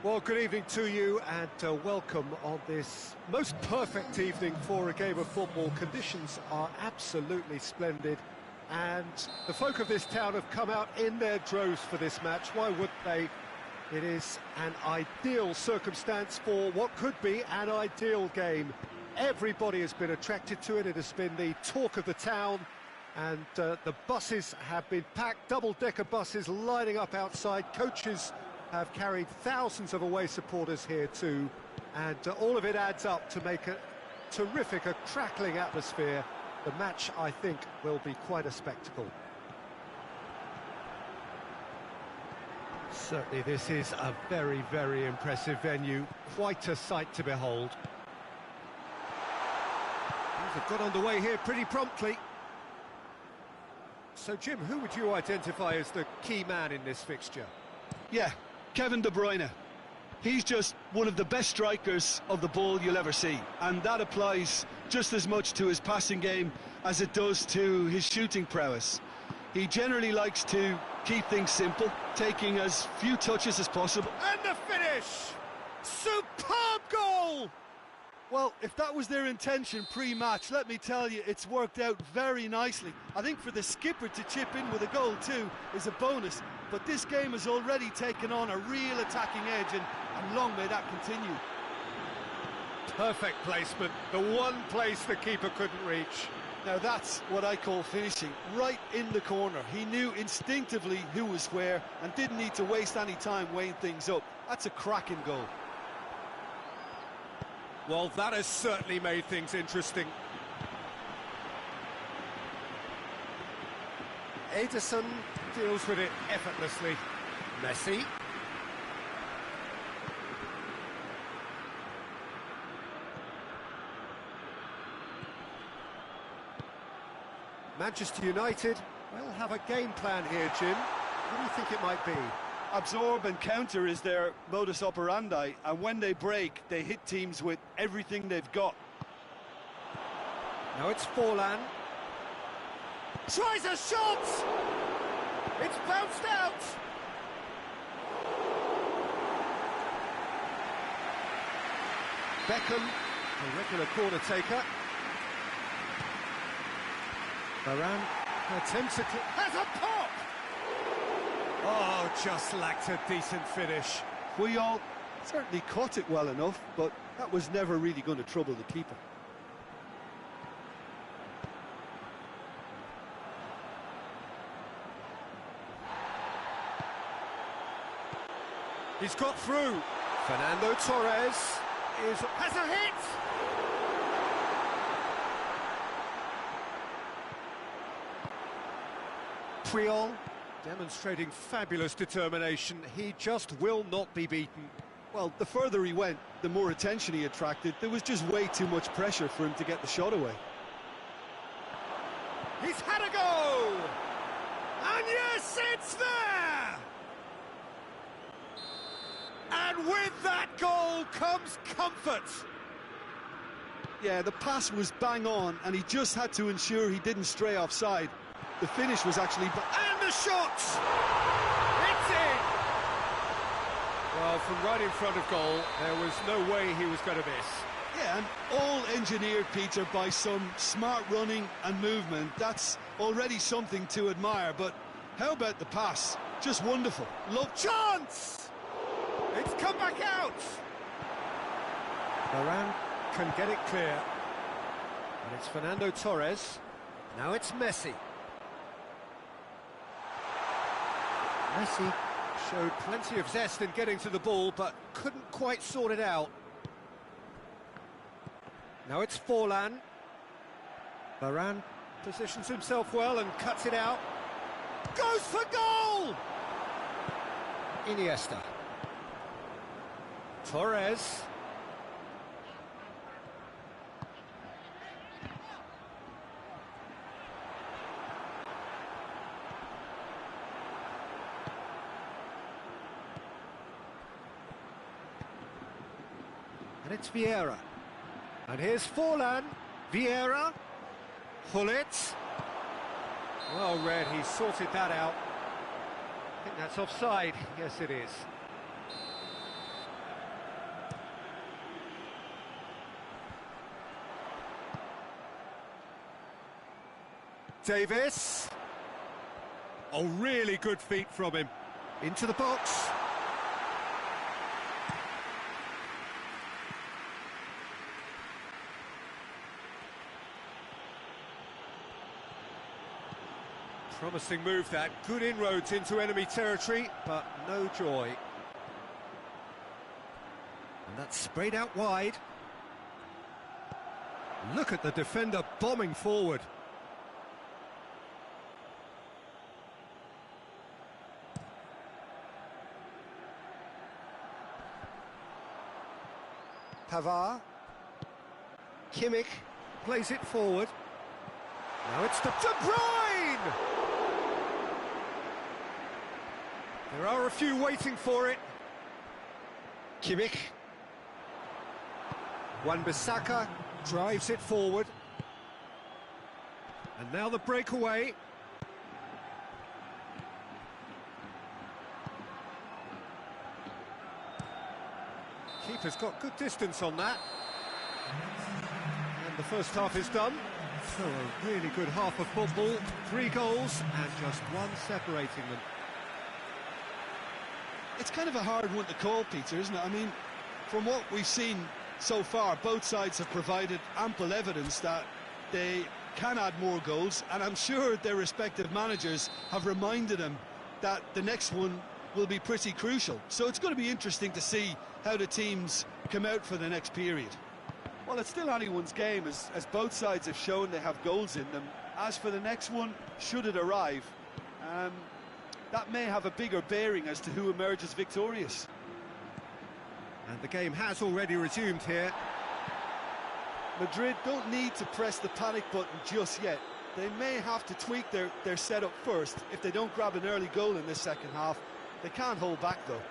Well, good evening to you and welcome on this most perfect evening for a game of football. Conditions are absolutely splendid and the folk of this town have come out in their droves for this match. Why wouldn't they? It is an ideal circumstance for what could be an ideal game. Everybody has been attracted to it. It has been the talk of the town, and the buses have been packed, double-decker buses lining up outside. Coaches have carried thousands of away supporters here too, and all of it adds up to make a terrific, a crackling atmosphere. The match, I think, will be quite a spectacle. Certainly this is a very, very impressive venue, quite a sight to behold. Things have got underway here pretty promptly. So Jim, who would you identify as the key man in this fixture? Yeah, Kevin De Bruyne. He's just one of the best strikers of the ball you'll ever see, and that applies just as much to his passing game as it does to his shooting prowess. He generally likes to keep things simple, taking as few touches as possible. And the finish! Superb goal! Well, if that was their intention pre-match, let me tell you, it's worked out very nicely. I think for the skipper to chip in with a goal too is a bonus, but this game has already taken on a real attacking edge, and long may that continue. Perfect placement, the one place the keeper couldn't reach. Now that's what I call finishing, right in the corner. He knew instinctively who was where and didn't need to waste any time weighing things up. That's a cracking goal. Well, that has certainly made things interesting. Ederson deals with it effortlessly. Messi. Manchester United will have a game plan here, Jim. What do you think it might be? Absorb and counter is their modus operandi, and when they break, they hit teams with everything they've got. Now it's Forlan. Tries a shot! It's bounced out! Beckham, a regular corner taker. Varane attempts it, has a pop! Oh, just lacked a decent finish. We all certainly caught it well enough, but that was never really going to trouble the keeper. He's got through. Fernando Torres has a hit! Puyol demonstrating fabulous determination. He just will not be beaten. Well, the further he went, the more attention he attracted. There was just way too much pressure for him to get the shot away. He's had a go! And yes, it's there! And with that goal comes comfort. Yeah, the pass was bang on, and he just had to ensure he didn't stray offside. The finish was actually... And the shot! It's in! Well, from right in front of goal, there was no way he was going to miss. Yeah, and all engineered, Peter, by some smart running and movement. That's already something to admire, but how about the pass? Just wonderful. Love chance! It's come back out! Varane can get it clear. And it's Fernando Torres. Now it's Messi. Messi showed plenty of zest in getting to the ball, but couldn't quite sort it out. Now it's Forlan. Varane positions himself well and cuts it out. Goes for goal! Iniesta. Torres. And it's Vieira. And here's Forlan. Vieira. Hullet. Well read, he sorted that out. I think that's offside. Yes, it is. Davis. Oh, really good feet from him. Into the box. Promising move that, good inroads into enemy territory, but no joy. And that's sprayed out wide. Look at the defender bombing forward. Pavard. Kimmich plays it forward. Now it's De Bruyne! There are a few waiting for it. Kimmich. Wan-Bissaka drives it forward. And now the breakaway. Keeper's got good distance on that. And the first half is done. So a really good half of football. 3 goals and just one separating them. It's kind of a hard one to call, Peter, isn't it? I mean, from what we've seen so far, both sides have provided ample evidence that they can add more goals, and I'm sure their respective managers have reminded them that the next one will be pretty crucial. So it's going to be interesting to see how the teams come out for the next period. Well, it's still anyone's game, as both sides have shown they have goals in them. As for the next one, should it arrive, that may have a bigger bearing as to who emerges victorious. And the game has already resumed here. Madrid don't need to press the panic button just yet. They may have to tweak their setup first if they don't grab an early goal in this second half. They can't hold back, though.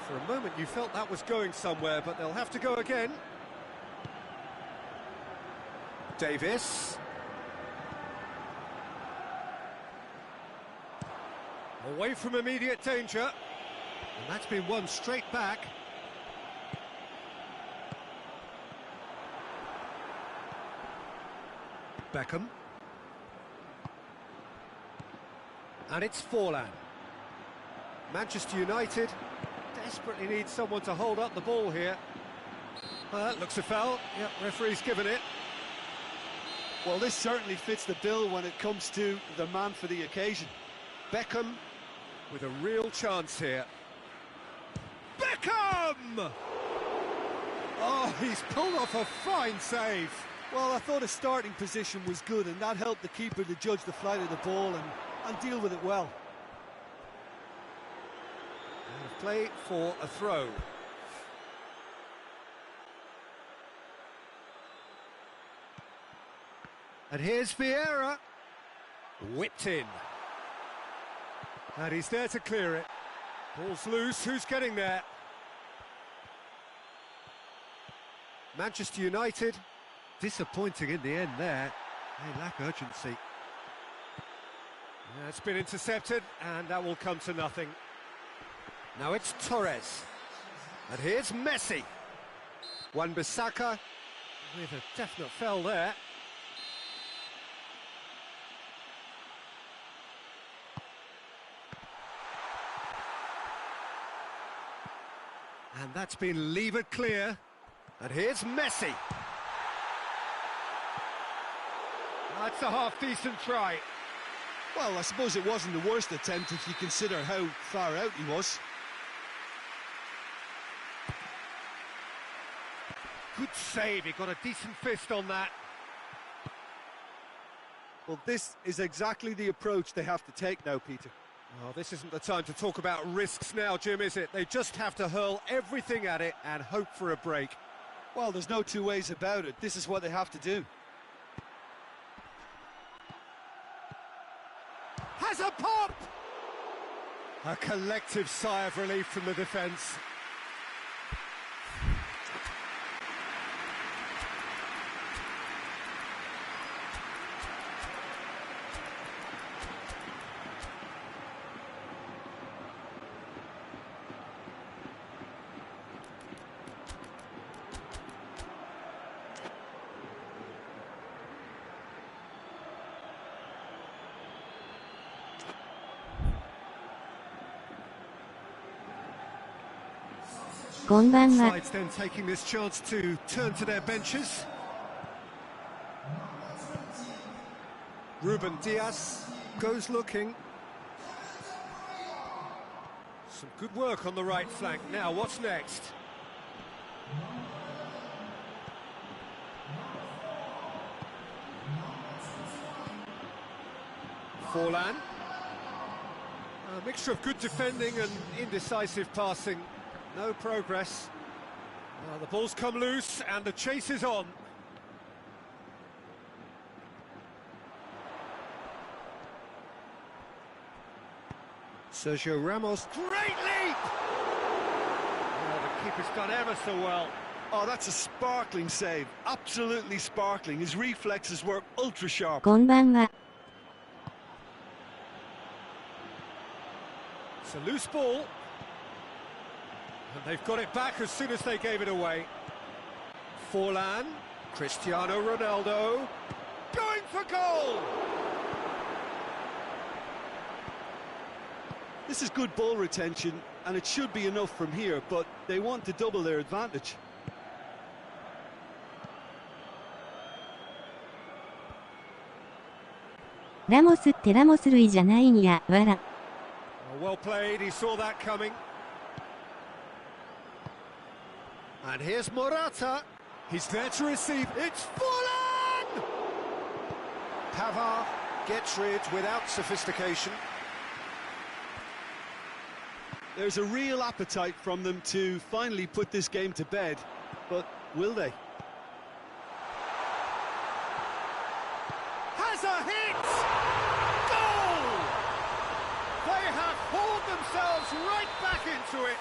For a moment you felt that was going somewhere, but they'll have to go again. Davis. Away from immediate danger. And that's been won straight back. Beckham. And it's Forlan. Manchester United desperately need someone to hold up the ball here. Well, that looks a foul. Yep, referee's given it. Well, this certainly fits the bill when it comes to the man for the occasion. Beckham with a real chance here. Beckham! Oh, he's pulled off a fine save. Well, I thought his starting position was good, and that helped the keeper to judge the flight of the ball and deal with it well. And a play for a throw. And here's Vieira. Whipped in. And he's there to clear it. Ball's loose, who's getting there? Manchester United, disappointing in the end there. They lack urgency. It's been intercepted, and that will come to nothing. Now it's Torres. And here's Messi. Wan-Bissaka with a definite foul there. And that's been levered clear. And here's Messi. That's a half-decent try. Well, I suppose it wasn't the worst attempt if you consider how far out he was. Good save, he got a decent fist on that. Well, this is exactly the approach they have to take now, Peter. Oh, this isn't the time to talk about risks now, Jim, is it? They just have to hurl everything at it and hope for a break. Well, there's no two ways about it. This is what they have to do. Has a pop! A collective sigh of relief from the defence. こんばんは。 Sides then taking this chance to turn to their benches. Ruben Diaz goes looking. Some good work on the right flank. Now, what's next? Forlan. A mixture of good defending and indecisive passing. No progress. The ball's come loose and the chase is on. Sergio Ramos, great leap! Oh, the keeper's done ever so well. Oh, that's a sparkling save. Absolutely sparkling. His reflexes were ultra sharp. こんばんは。 It's a loose ball. And they've got it back as soon as they gave it away. Forlan, Cristiano Ronaldo, going for goal! This is good ball retention, and it should be enough from here, but they want to double their advantage. ラモスってラモス類じゃないんや、わら。 Well played, he saw that coming. And here's Morata. He's there to receive. It's Forlan! Pavard gets rid without sophistication. There's a real appetite from them to finally put this game to bed, but will they? Has a hit! Goal! They have hauled themselves right back into it.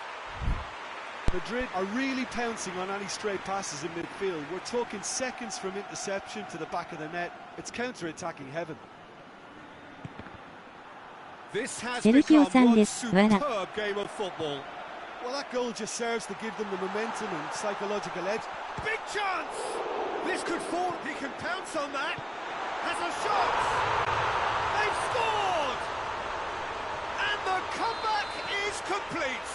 Madrid are really pouncing on any stray passes in midfield. We're talking seconds from interception to the back of the net. It's counter-attacking heaven. This has Sergio become one Sandes, superb game of football. Well, that goal just serves to give them the momentum and psychological edge. Big chance! This could fall. He can pounce on that. Has a shot! They've scored! And the comeback is complete.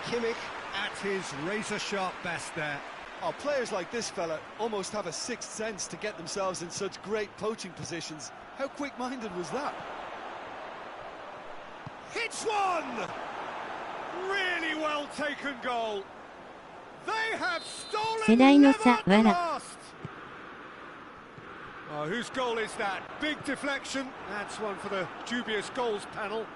Kimmich at his razor-sharp best there. Oh, players like this fella almost have a sixth sense to get themselves in such great poaching positions. How quick-minded was that? Hits one! Really well taken goal. They have stolen never at the last. Oh, whose goal is that? Big deflection. That's one for the dubious goals panel.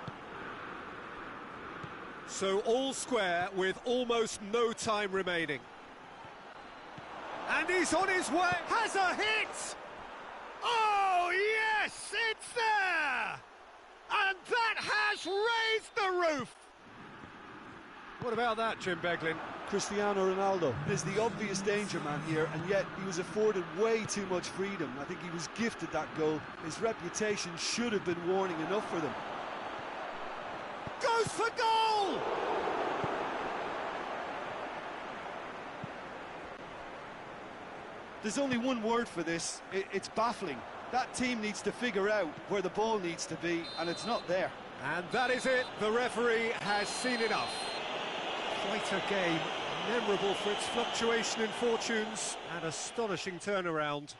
So all square with almost no time remaining. And he's on his way. Has a hit! Oh, yes! It's there! And that has raised the roof! What about that, Jim Beglin? Cristiano Ronaldo is the obvious danger man here, and yet he was afforded way too much freedom. I think he was gifted that goal. His reputation should have been warning enough for them. Goes for goal! There's only one word for this. It's baffling. That team needs to figure out where the ball needs to be, and it's not there. And that is it. The referee has seen enough. Quite a game, memorable for its fluctuation in fortunes and astonishing turnaround.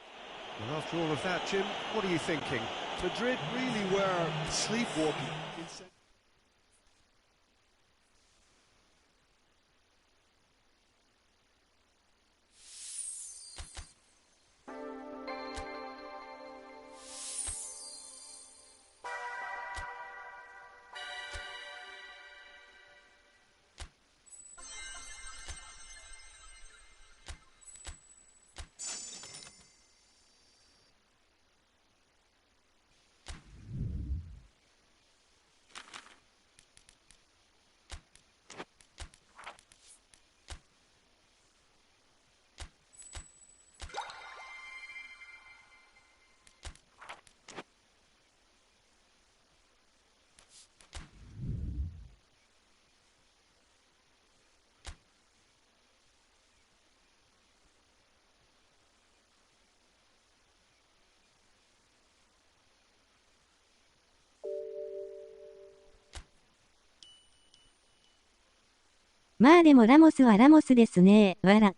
And after all of that, Jim, what are you thinking? Madrid really were sleepwalking. まあでもラモスはラモスですね、わら。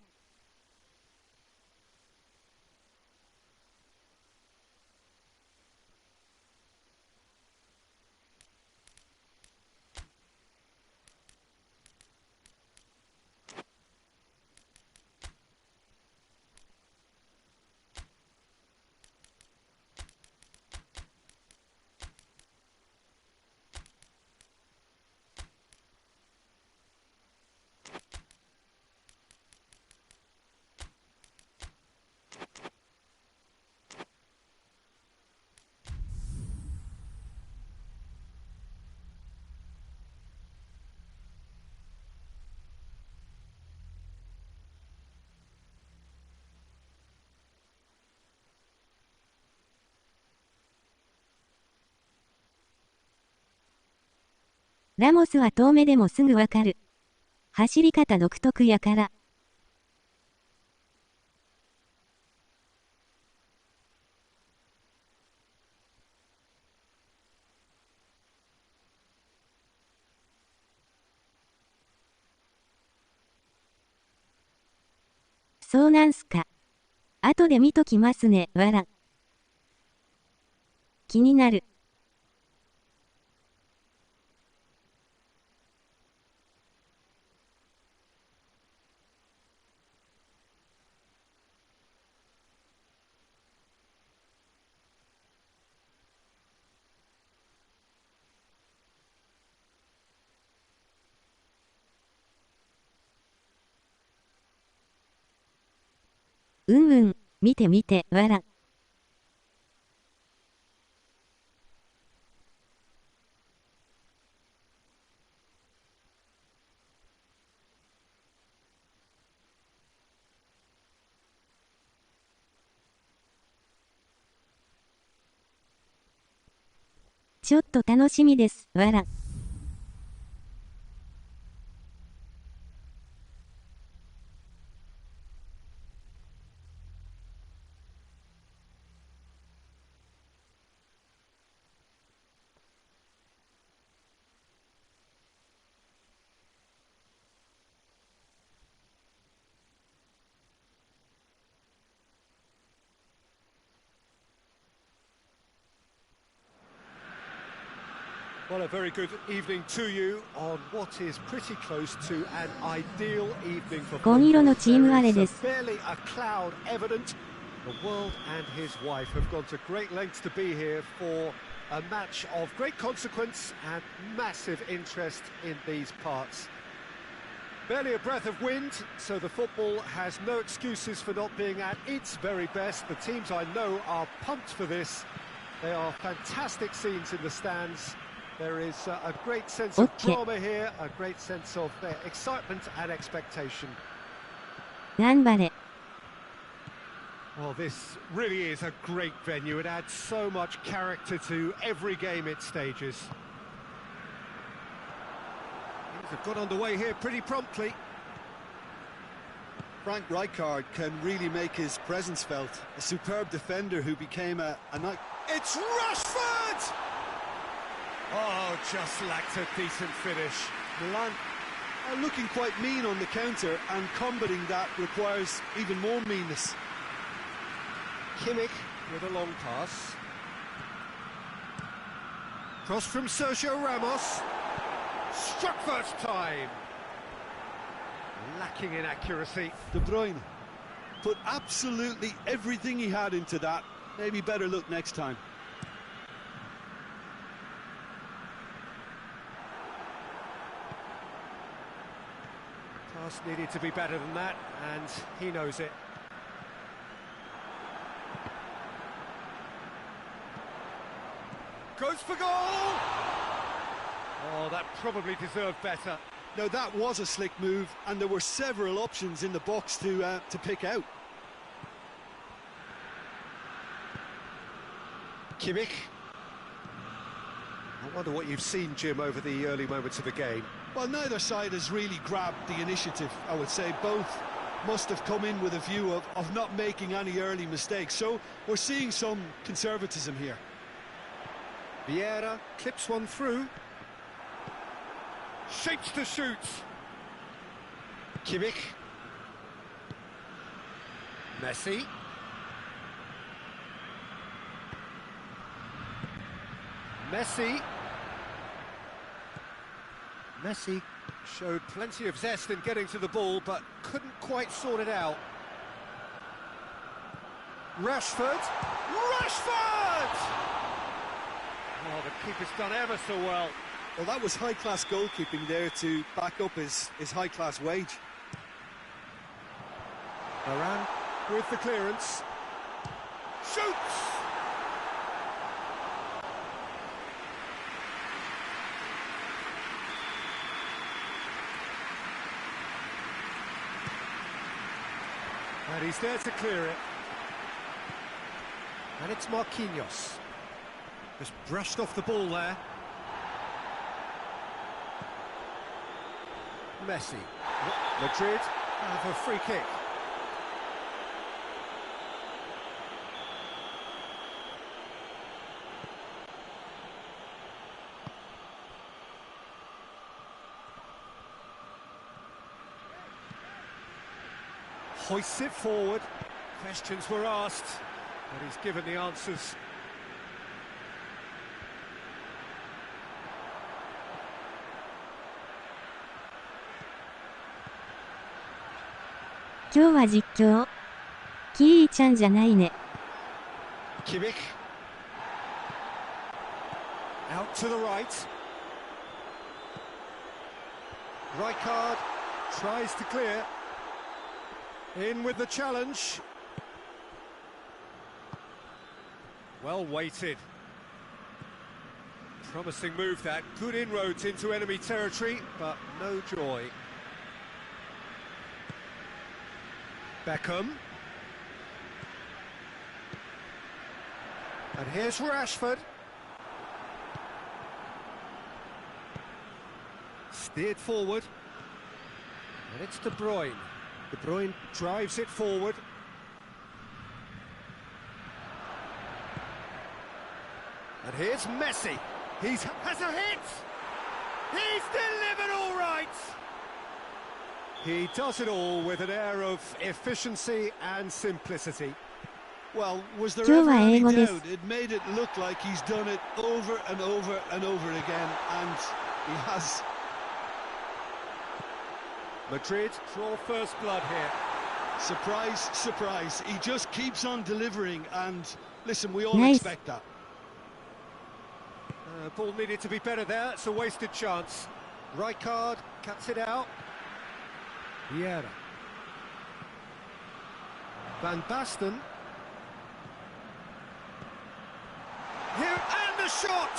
ラモスは遠目でもすぐわかる。走り方独特やから。そうなんすか。後で見ときますね、わら。気になる。うんうん、見て見て、わら。ちょっと楽しみです、わら。Well, a very good evening to you on what is pretty close to an ideal evening for 紺色のチームあれです。 There is barely a cloud evident. The world and his wife have gone to great lengths to be here for a match of great consequence and massive interest in these parts. Barely a breath of wind, so the football has no excuses for not being at its very best. The teams I know are pumped for this. They are fantastic scenes in the stands. There is a great sense of drama here, a great sense of excitement and expectation. 頑張れ。 Well, this really is a great venue. It adds so much character to every game it stages. Things have got underway here pretty promptly. Frank Rijkaard can really make his presence felt. A superb defender who became a night. It's Rashford! Oh, just lacked a decent finish. Milan are looking quite mean on the counter, and combating that requires even more meanness. Kimmich with a long pass. Cross from Sergio Ramos. Struck first time. Lacking in accuracy. De Bruyne put absolutely everything he had into that. Maybe better look next time. Pass needed to be better than that, and he knows it. Goes for goal! Oh, that probably deserved better. Now that was a slick move, and there were several options in the box to pick out. Kimmich. I wonder what you've seen, Jim, over the early moments of the game. Well, neither side has really grabbed the initiative, I would say. Both must have come in with a view of not making any early mistakes. So we're seeing some conservatism here. Vieira clips one through. Shapes to shoot. Kimmich. Messi. Messi showed plenty of zest in getting to the ball, but couldn't quite sort it out. Rashford! Oh, the keeper's done ever so well. Well, that was high-class goalkeeping there to back up his high-class wage. Varane with the clearance. Shoots! And he's there to clear it. And it's Marquinhos. Just brushed off the ball there. Messi. Madrid have a free kick. Hoists it forward. Questions were asked, but he's given the answers. Todayは実況。キーちゃんじゃないね。Kimmich. Out to the right. Rijkaard tries to clear. In with the challenge. Well weighted. Promising move that. Good inroads into enemy territory, but no joy. Beckham. And here's Rashford. Steered forward. And it's De Bruyne. De Bruyne drives it forward. And here's Messi. Has a hit! He's delivered all right! He does it all with an air of efficiency and simplicity. Well, was there ever any doubt? It made it look like he's done it over and over and over again, and he has. Madrid draw first blood here. Surprise, surprise. He just keeps on delivering, and listen, we all expect that. Ball needed to be better there. It's a wasted chance. Rijkaard cuts it out. Vieira. Van Basten. Here, and the shot!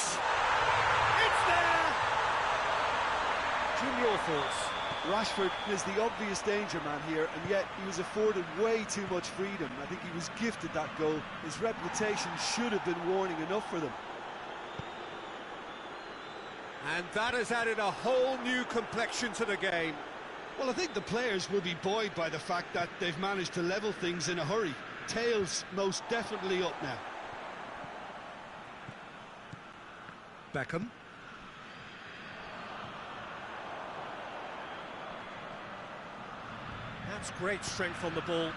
It's there! Jim, your thoughts? Rashford is the obvious danger man here, and yet he was afforded way too much freedom. I think he was gifted that goal. His reputation should have been warning enough for them. And that has added a whole new complexion to the game. Well, I think the players will be buoyed by the fact that they've managed to level things in a hurry. Tails most definitely up now. Beckham. That's great strength on the ball.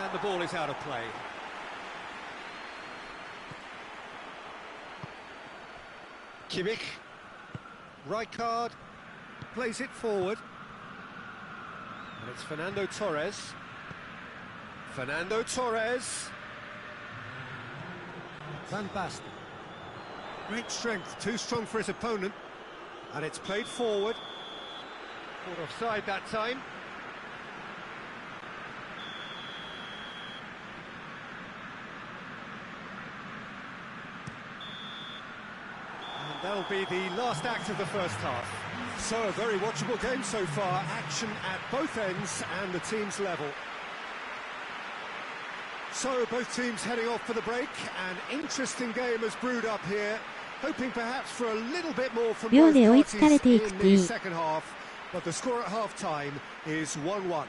And the ball is out of play. Kimmich. Rijkaard plays it forward. And it's Fernando Torres. Fernando Torres. Van Basten. Great strength, too strong for his opponent. And it's played forward. Caught offside that time. And that'll be the last act of the first half. So a very watchable game so far. Action at both ends and the teams level. So both teams heading off for the break. An interesting game has brewed up here. Hoping perhaps for a little bit more from both parties in the second half. But the score at half-time is 1-1.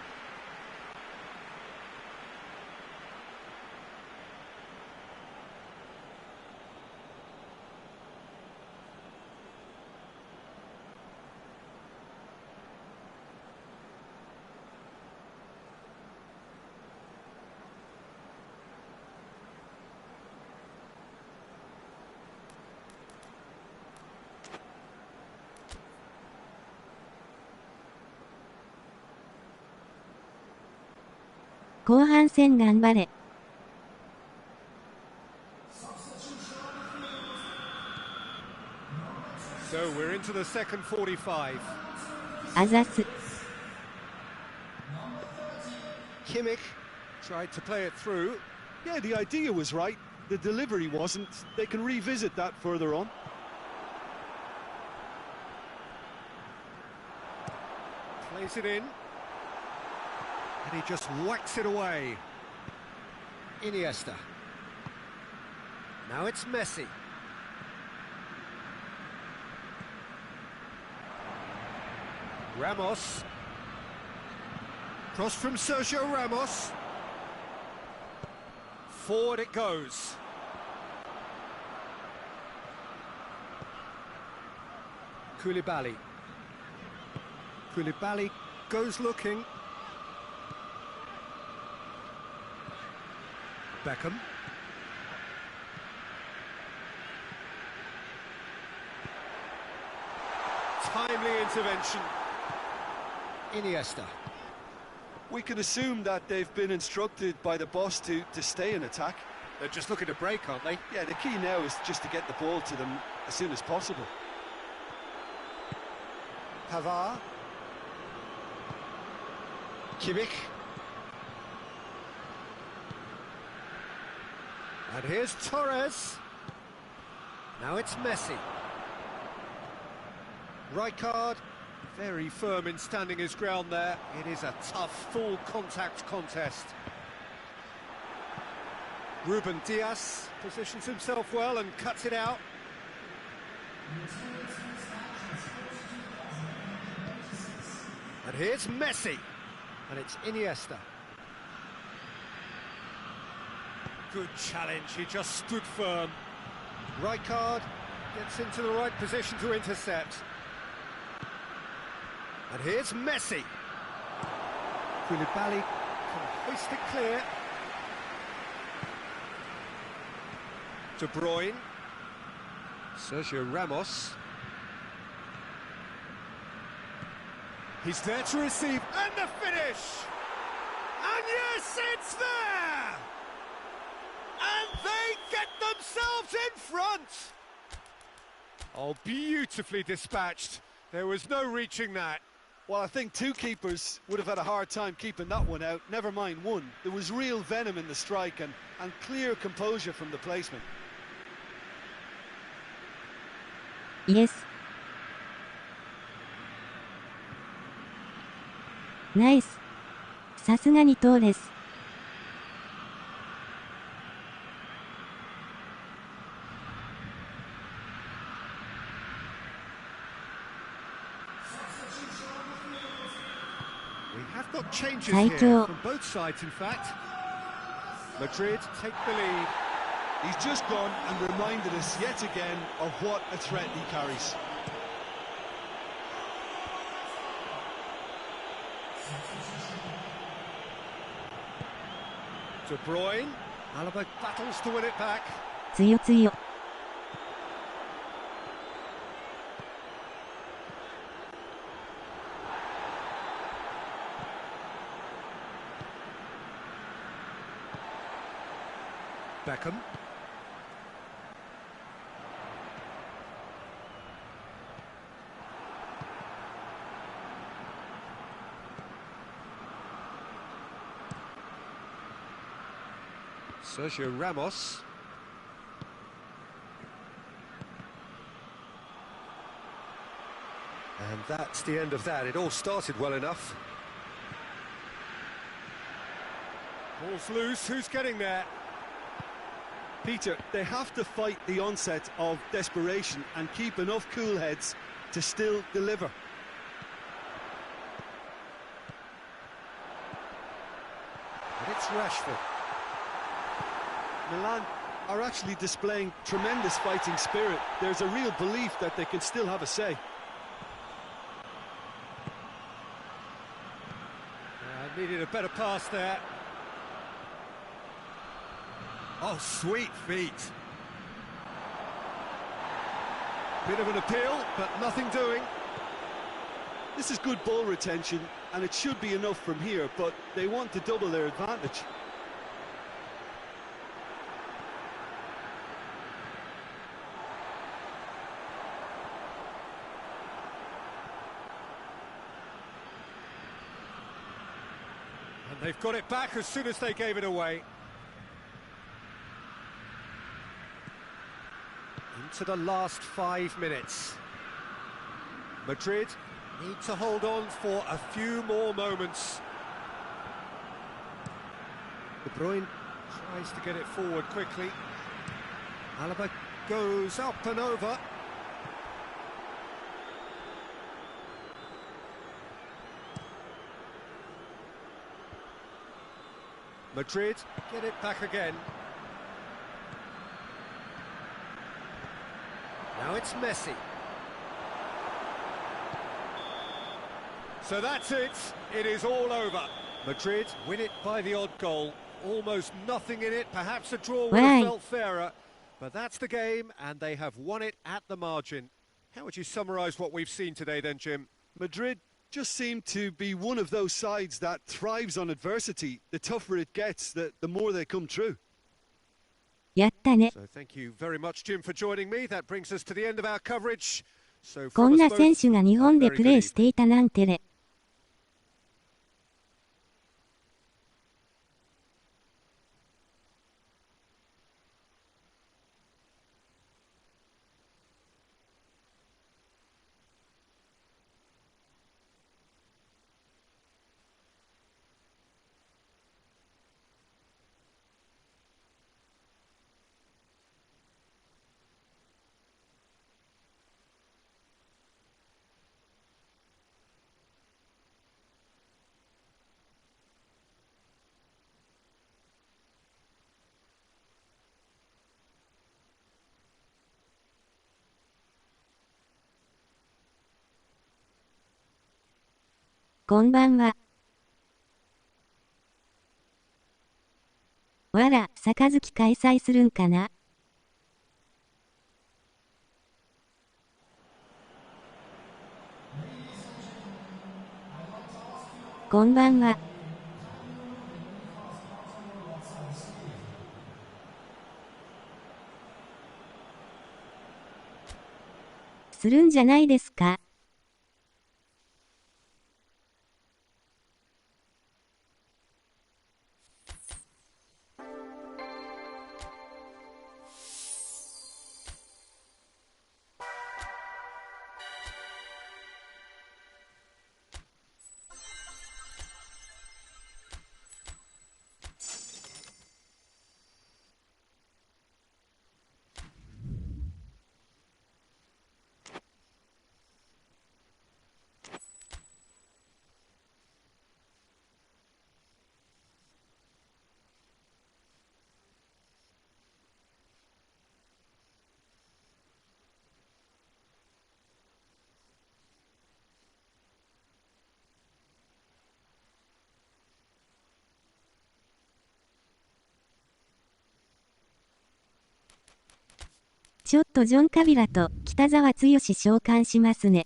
後半戦頑張れ。So we're into the second 45. あざす。Kimmich tried to play it through. Yeah, the idea was right. The delivery wasn't. They can revisit that further on. Plays it in. And he just whacks it away. Iniesta. Now it's Messi. Ramos. Cross from Sergio Ramos. Forward it goes. Koulibaly. Koulibaly goes looking. Beckham. Timely intervention. Iniesta. We can assume that they've been instructed by the boss to stay in attack. They're just looking to break, aren't they? Yeah, the key now is just to get the ball to them as soon as possible. Pavard. Kimmich. And here's Torres. Now it's Messi. Rijkaard, very firm in standing his ground there. It is a tough, full contact contest. Ruben Dias positions himself well and cuts it out. And here's Messi. And it's Iniesta. Good challenge, he just stood firm. Rijkaard gets into the right position to intercept. And here's Messi. Koulibaly can hoist it clear. De Bruyne. Sergio Ramos. He's there to receive, and the finish! And yes, it's there! And they get themselves in front! Oh, beautifully dispatched. There was no reaching that. Well, I think two keepers would have had a hard time keeping that one out, never mind one. There was real venom in the strike and clear composure from the placement. Yes. Nice. さすがにトーレス。We have got changes here from both sides, in fact. Madrid take the lead. He's just gone and reminded us yet again of what a threat he carries. De Bruyne. Alaba battles to win it back. 強強。Beckham. Sergio Ramos. And that's the end of that. It all started well enough. Ball's loose. Who's getting there? Peter, they have to fight the onset of desperation and keep enough cool heads to still deliver. And it's Rashford. Milan are actually displaying tremendous fighting spirit. There's a real belief that they can still have a say. Needed a better pass there. Oh, sweet feet. Bit of an appeal, but nothing doing. This is good ball retention, and it should be enough from here, but they want to double their advantage. And they've got it back as soon as they gave it away. Into the last 5 minutes. Madrid need to hold on for a few more moments. De Bruyne tries to get it forward quickly. Alaba goes up and over. Madrid get it back again. Now it's Messi. So that's it. It is all over. Madrid win it by the odd goal. Almost nothing in it. Perhaps a draw would have felt fairer. But that's the game, and they have won it at the margin. How would you summarise what we've seen today then, Jim? Madrid just seem to be one of those sides that thrives on adversity. The tougher it gets, the more they come through. やったね。 So thank you very much, Jim, for joining me. That brings us to the end of our coverage. So こ from ん us な選 both, 手が日本でプレーしていたなんてね。こんばんは。わら、杯開催するんかな。こんばんは。するんじゃないですか。ちょっとジョン・カビラと北澤剛召喚しますね。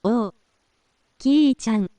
おう、キーちゃん。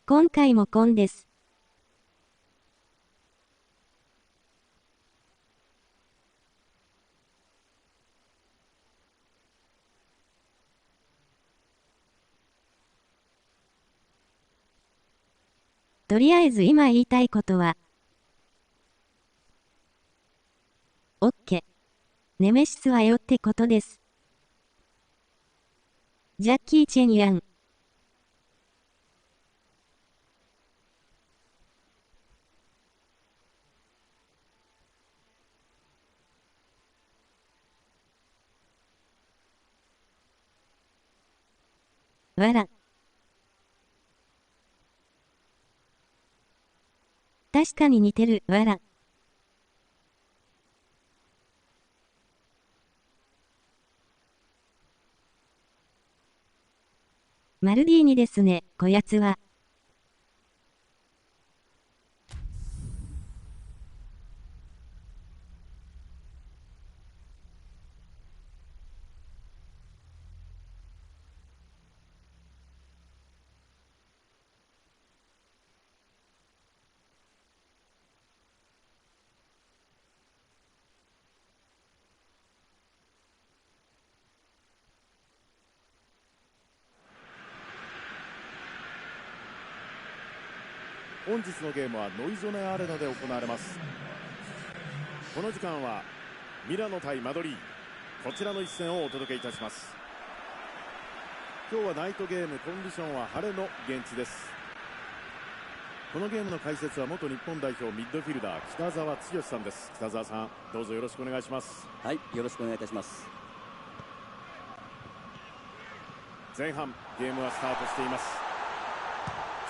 今回もコンです。とりあえず今言いたいことは、オッケー。ネメシスはよってことです。ジャッキー・チェンヤン。わら。確かに似てる、わら。マルディーニですね、こやつは。本日のゲームはノイゾネアレナで行われます。この時間はミラノ対マドリー、こちらの一戦をお届けいたします。今日はナイトゲーム、コンディションは晴れの現地です。このゲームの解説は元日本代表ミッドフィルダー北澤剛さんです。北澤さん、どうぞよろしくお願いします。はい、よろしくお願いいたします。前半ゲームはスタートしています。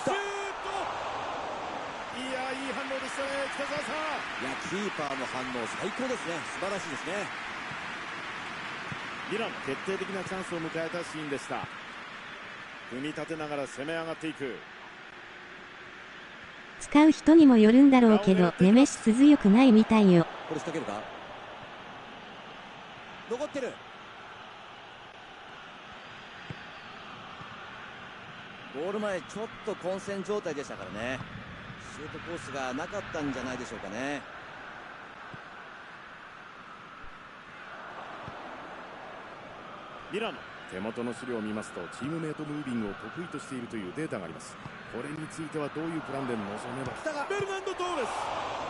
シュート、いや、いい反応でしたね、北澤さん。いや、キーパーの反応最高ですね。素晴らしいですね。ミラノ、決定的なチャンスを迎えたシーンでした。組み立てながら攻め上がっていく。使う人にもよるんだろうけど、ネメシス強くないみたいよ。これ仕掛けるか。残ってる。ゴール前ちょっと混戦状態でしたからね。シュートコースがなかったんじゃないでしょうかね。ミラノ、手元の資料を見ますとチームメイトムービングを得意としているというデータがあります。これについてはどういうプランで臨めば。来たがベルナンド・トーレス、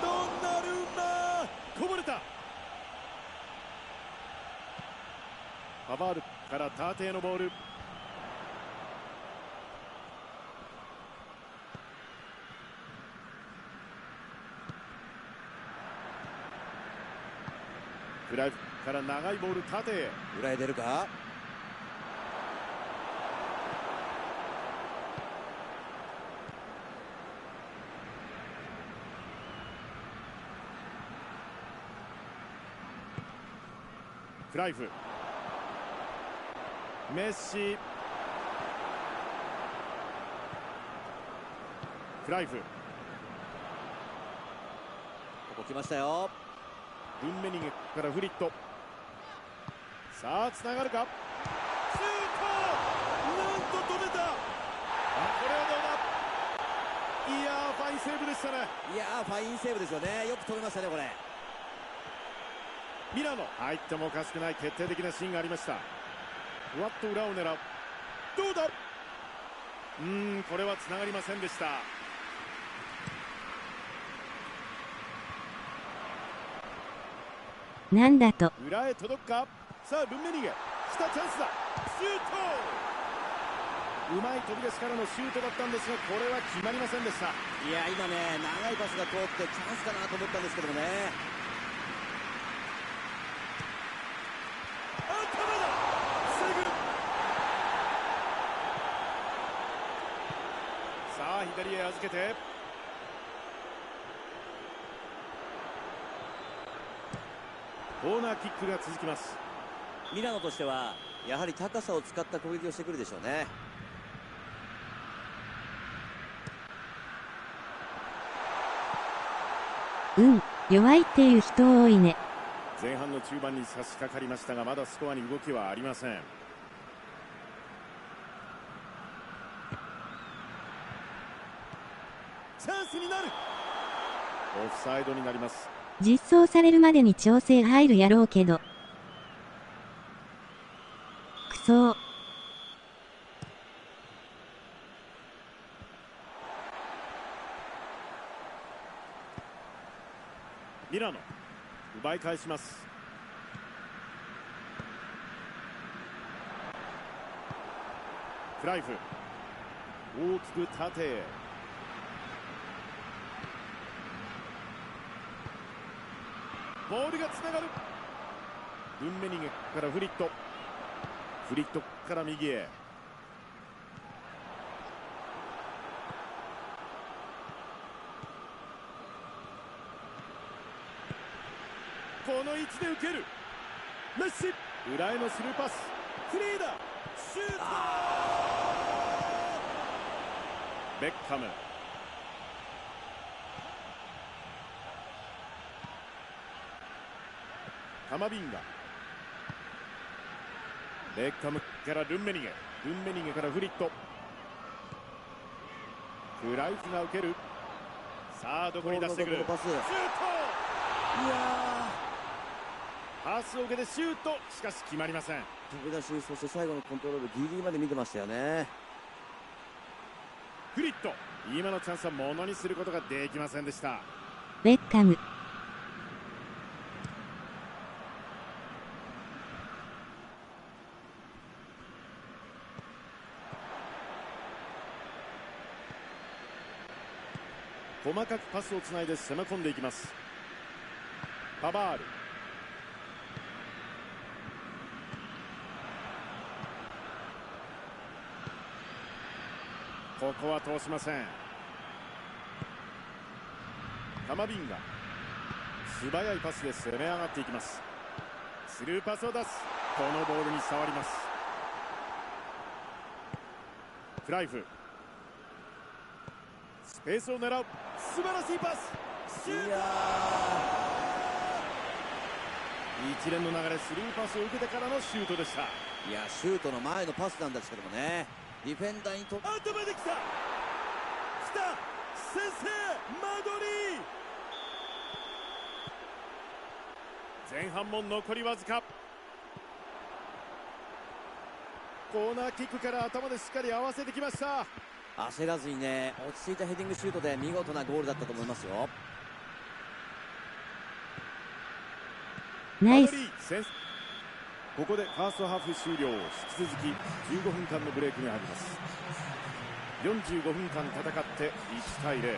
ドンナルンマ、こぼれた。パバールからターテへのボール。フライから長いボール、縦へ。裏へ出るか。クライフ、メッシ、クライフ、ここ来ましたよ。ルンメニゲからフリット。さあつながるか。シュート、なんと止めた。これはどうだ。いやー、ファインセーブでしたね。いやー、ファインセーブですよね。よく止めましたね、これ。ミラノ、入ってもおかしくない決定的なシーンがありました。ふわっと裏を狙う。どうだ。これはつながりませんでした。なんだと。裏へ届くか。さあルンメニゲ、来たチャンスだ。シュート、うまい飛び出しからのシュートだったんですが、これは決まりませんでした。いや、今ね、長いパスが通ってチャンスかなと思ったんですけどもね。頭だ、防ぐ。さあ左へ預けて、コーナーキックが続きます。ミラノとしてはやはり高さを使った攻撃をしてくるでしょうね。弱いっていう人多いね。前半の中盤に差し掛かりましたが、まだスコアに動きはありません。スになる。オフサイドになります。実装されるまでに調整入るやろうけど。くそー。ミラノ奪い返します。クライフ大きく縦へ。ボールがつながる。ルンメニゲからフリット。フリットから右へ。この位置で受ける。メッシ裏へのスルーパス。フリーだ。シュート。ベッカム。カマビンガ。ベッカムからルンメニゲ。ルンメニゲからフリット。クライフが受ける。さあどこに出してくる。シュート。いやパスを受けてシュート。しかし決まりません。飛び出し、そして最後のコントロールギリギリまで見てましたよね。フリット。今のチャンスはものにすることができませんでした。ベッカム。細かくパスをつないで攻め込んでいきます。パバール。ここは通しません。カマビンガ素早いパスで攻め上がっていきます。スルーパスを出す。このボールに触ります。クライフスペースを狙う。素晴らしいパス。シュート。一連の流れ、スルーパスを受けてからのシュートでした。いや、シュートの前のパスなんですけどもね、ディフェンダーにとって頭できた。先制マドリー。前半も残りわずか。コーナーキックから頭でしっかり合わせてきました。焦らずにね、落ち着いたヘディングシュートで見事なゴールだったと思いますよ。ナイス。ここでファーストハーフ終了。引き続き15分間のブレイクに入ります。45分間戦って1対0。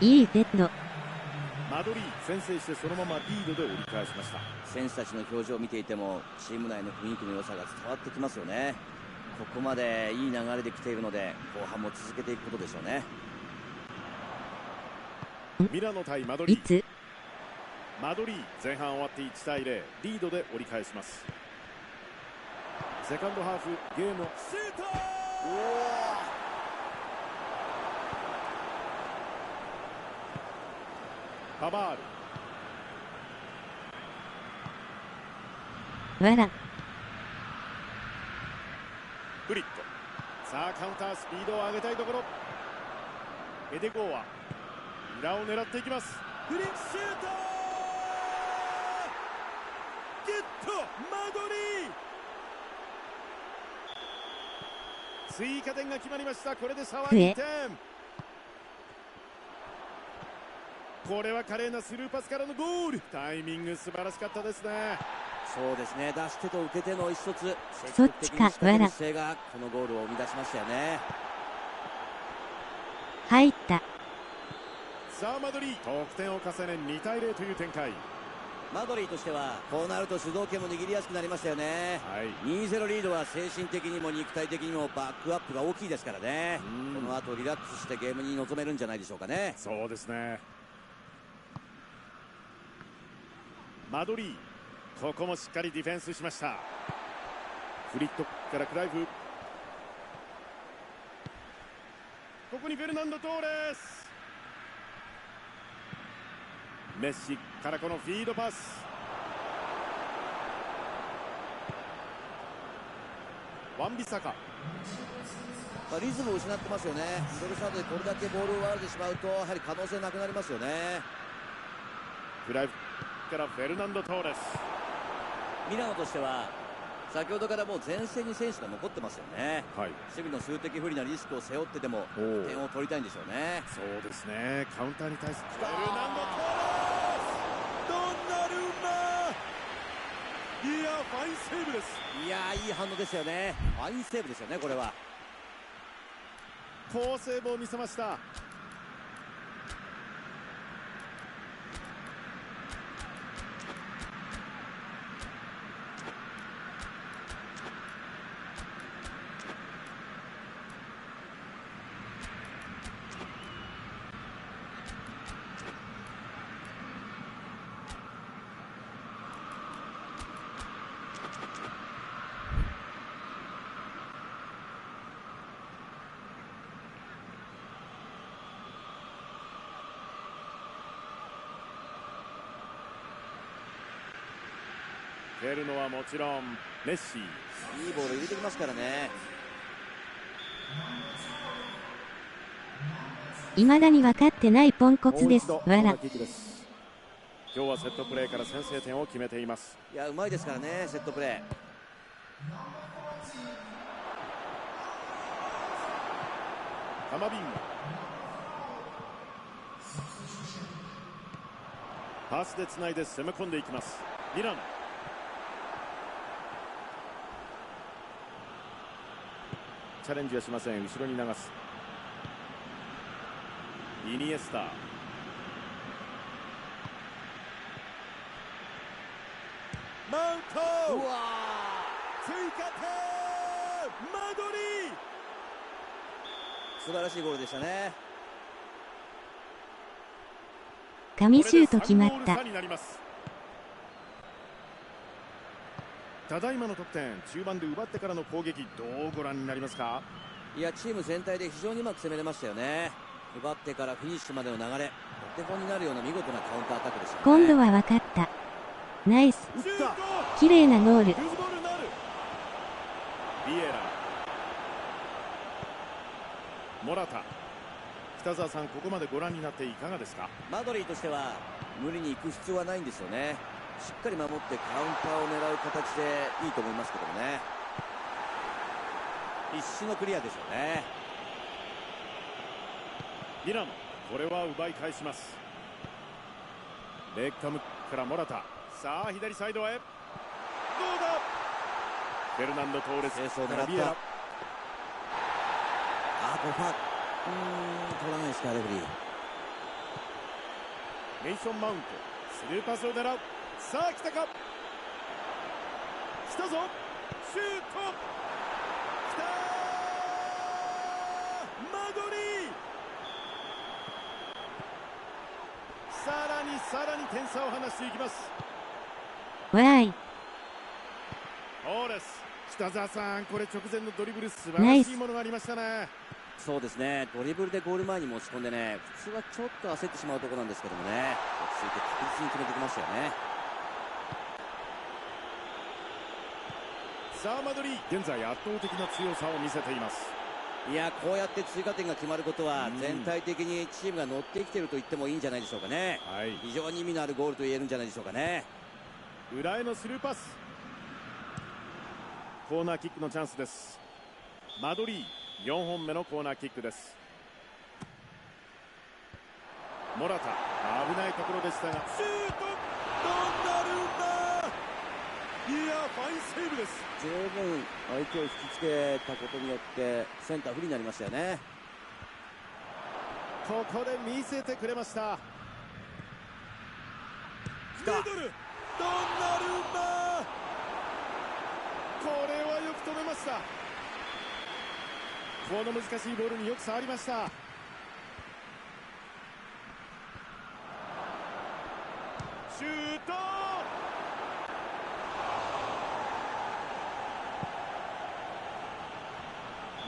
いいペット。マドリー先制してそのままリードで折り返しました。選手たちの表情を見ていてもチーム内の雰囲気の良さが伝わってきますよね。ここまでいい流れで来ているので後半も続けていくことでしょうね。ミラノ対マドリー。いつマドリー前半終わって1対0。リードで折り返します。セカンドハーフゲーム。シュート。パバール。わら。フリット。さあカウンタースピードを上げたいところ。エデゴーは裏を狙っていきます。フリッシュート。ゲットマドリー。追加点が決まりました。これで差は2点。これは華麗なスルーパスからのゴール。タイミング素晴らしかったですね。そうですね、出し手と受け手の一卒、そっちか。わら。姿勢がこのゴールを生み出しましたよね。入った。さあマドリー得点を重ね2対0という展開。マドリーとしてはこうなると主導権も握りやすくなりましたよね。はい、2-0 リードは精神的にも肉体的にもバックアップが大きいですからね。この後リラックスしてゲームに臨めるんじゃないでしょうかね。そうですね。マドリーここもしっかりディフェンスしました。フリットからクライフ。ここにフェルナンド・トーレス。メッシからこのフィードパス。ワンビサカ。リズムを失ってますよね。ミドルサードでこれだけボールを奪われてしまうと、やはり可能性なくなりますよね。フライからフェルナンド・トーレス。ミラノとしては先ほどからもう前線に選手が残ってますよね、はい、守備の数的不利なリスクを背負ってでも点を取りたいんでしょうね。そうですね、カウンターに対するフェルナンド・トーレス、ドンナルンマ、いやファインセーブです。いやいい反応ですよね。ファインセーブですよね。これは好セーブを見せました。蹴るのはもちろんメッシ。いいボール入れてきますからね。未だに分かってないポンコツです。わら。今日はセットプレーから先制点を決めています。いやうまいですからね、セットプレー。カマビンガ、パスでつないで攻め込んでいきます。ミラノ、チャレンジはしません。後ろに流す。イニエスタ、マウント、うわ追加点、マドリー。素晴らしいゴールでしたね。神シュート決まった。ただいまの得点、中盤で奪ってからの攻撃、どうご覧になりますか？いやチーム全体で非常にうまく攻めれましたよね。奪ってからフィニッシュまでの流れ、お手本になるような見事なカウンターアタックでしたね。今度は分かった。ナイス。綺麗なゴール。ビエラ、モラタ。北澤さん、ここまでご覧になっていかがですか？マドリーとしては無理に行く必要はないんですよね。しっかり守ってカウンターを狙う形でいいと思いますけどもね。必死のクリアですよね。ミラノ、これは奪い返します。ベッカムからモラタ、さあ左サイドへ、どうだ。フェルナンド・トーレスからビエラ。これファ取らないですか、レフェリー。メイソン・マウント、スルーパスを狙う。さあ来たか、来たぞ、シュート、来たー、マドリー。さらに点差を離していきます。わーい。トーレス、北澤さん、これ直前のドリブル素晴らしいものがありましたね。そうですね、ドリブルでゴール前に持ち込んでね、普通はちょっと焦ってしまうところなんですけどもね、落ち着いて確実に決めてきましたよね。さあマドリー、現在圧倒的な強さを見せています。いやこうやって追加点が決まることは全体的にチームが乗ってきていると言ってもいいんじゃないでしょうかね、はい、非常に意味のあるゴールと言えるんじゃないでしょうかね。裏へのスルーパス、コーナーキックのチャンスです。マドリー、4本目のコーナーキックです。モラタ、危ないところでしたがシュート、ドンナルンマ、いやファインセーブです。十分相手を引きつけたことによってセンター不利になりましたよね。ここで見せてくれました。ミドル、ドンナルンマ、これはよく止めました。この難しいボールによく触りました。シュート、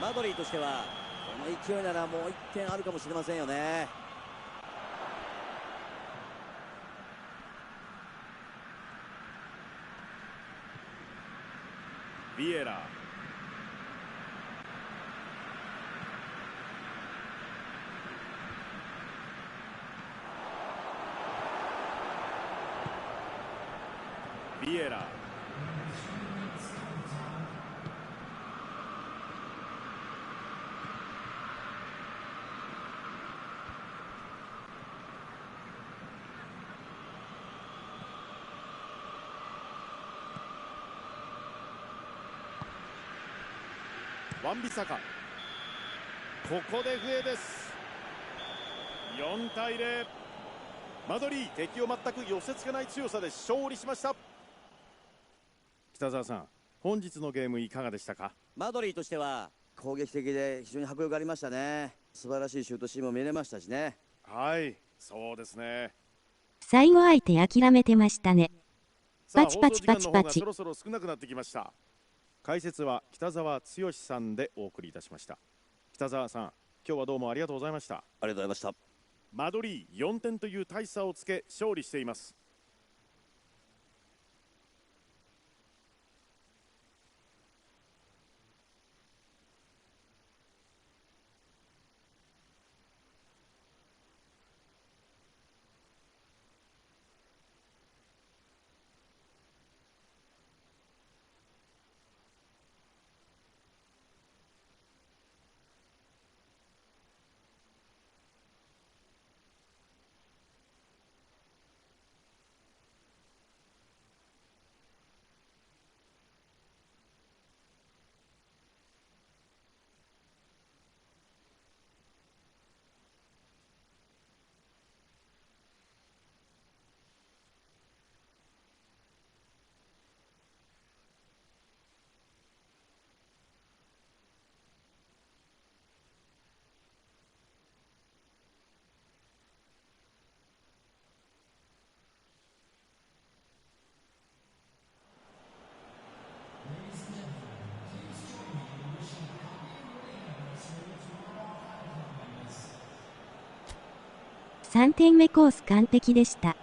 マドリーとしてはこの勢いならもう1点あるかもしれませんよね。ビエラ、ビエラ。ワンビサカ、ここで笛です。4対0。マドリー、敵を全く寄せ付けない強さで勝利しました。北澤さん、本日のゲームいかがでしたか？マドリーとしては攻撃的で非常に迫力ありましたね。素晴らしいシュートシーンも見れましたしね。はい、そうですね。最後相手諦めてましたね。パチパチパチパチ。放送時間の方がそろそろ少なくなってきました。解説は北澤剛さんでお送りいたしました。北澤さん、今日はどうもありがとうございました。ありがとうございました。マドリー4点という大差をつけ勝利しています。3点目コース完璧でした。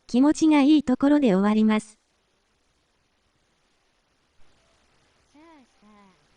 気持ちがいいところで終わります。さあさあ、